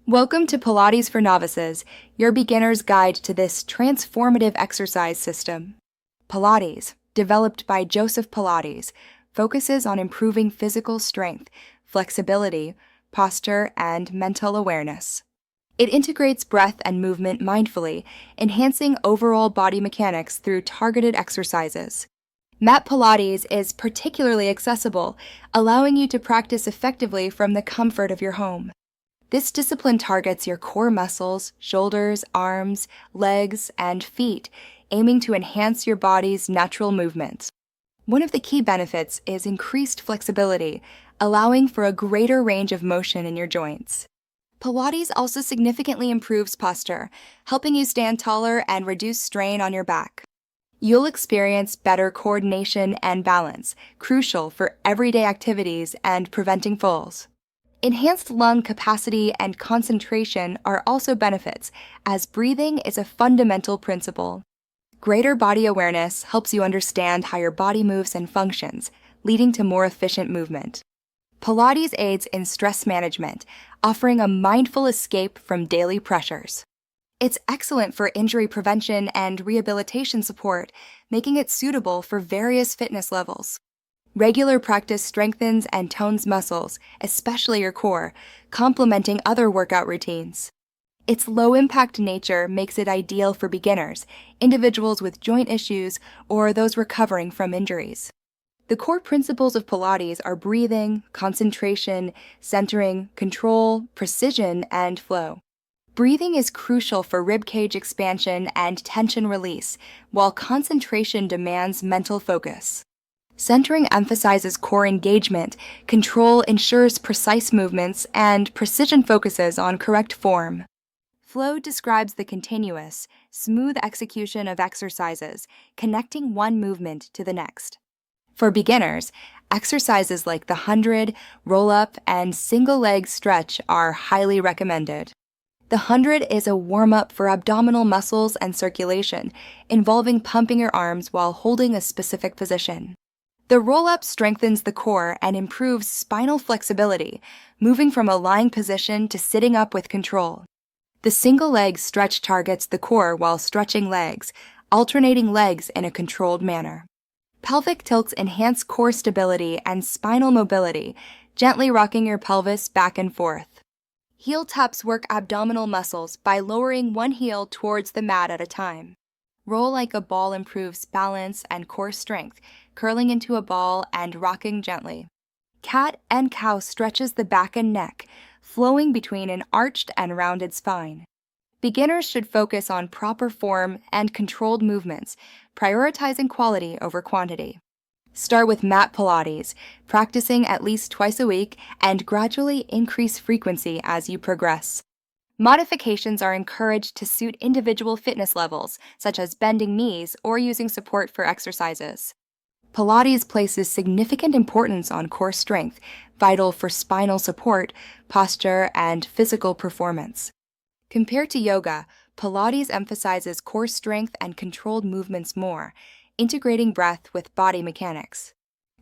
Welcome to Pilates for Novices, your beginner's guide to this transformative exercise system. Pilates, developed by Joseph Pilates, focuses on improving physical strength, flexibility, posture, and mental awareness. It integrates breath and movement mindfully, enhancing overall body mechanics through targeted exercises. Mat Pilates is particularly accessible, allowing you to practice effectively from the comfort of your home. This discipline targets your core muscles, shoulders, arms, legs, and feet, aiming to enhance your body's natural movement. One of the key benefits is increased flexibility, allowing for a greater range of motion in your joints. Pilates also significantly improves posture, helping you stand taller and reduce strain on your back. You'll experience better coordination and balance, crucial for everyday activities and preventing falls. Enhanced lung capacity and concentration are also benefits, as breathing is a fundamental principle. Greater body awareness helps you understand how your body moves and functions, leading to more efficient movement. Pilates aids in stress management, offering a mindful escape from daily pressures. It's excellent for injury prevention and rehabilitation support, making it suitable for various fitness levels. Regular practice strengthens and tones muscles, especially your core, complementing other workout routines. Its low-impact nature makes it ideal for beginners, individuals with joint issues, or those recovering from injuries. The core principles of Pilates are breathing, concentration, centering, control, precision, and flow. Breathing is crucial for ribcage expansion and tension release, while concentration demands mental focus. Centering emphasizes core engagement, control ensures precise movements, and precision focuses on correct form. Flow describes the continuous, smooth execution of exercises, connecting one movement to the next. For beginners, exercises like the 100, roll-up, and single-leg stretch are highly recommended. The 100 is a warm-up for abdominal muscles and circulation, involving pumping your arms while holding a specific position. The roll-up strengthens the core and improves spinal flexibility, moving from a lying position to sitting up with control. The single-leg stretch targets the core while stretching legs, alternating legs in a controlled manner. Pelvic tilts enhance core stability and spinal mobility, gently rocking your pelvis back and forth. Heel taps work abdominal muscles by lowering one heel towards the mat at a time. Roll like a ball improves balance and core strength, curling into a ball and rocking gently. Cat and cow stretches the back and neck, flowing between an arched and rounded spine. Beginners should focus on proper form and controlled movements, prioritizing quality over quantity. Start with mat Pilates, practicing at least twice a week, and gradually increase frequency as you progress. Modifications are encouraged to suit individual fitness levels, such as bending knees or using support for exercises. Pilates places significant importance on core strength, vital for spinal support, posture, and physical performance. Compared to yoga, Pilates emphasizes core strength and controlled movements more, integrating breath with body mechanics.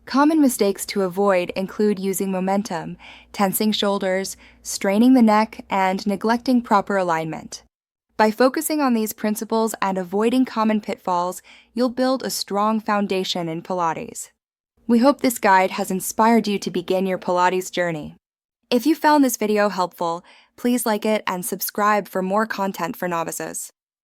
Common mistakes to avoid include using momentum, tensing shoulders, straining the neck, and neglecting proper alignment. By focusing on these principles and avoiding common pitfalls, you'll build a strong foundation in Pilates. We hope this guide has inspired you to begin your Pilates journey. If you found this video helpful, please like it and subscribe for more content for novices.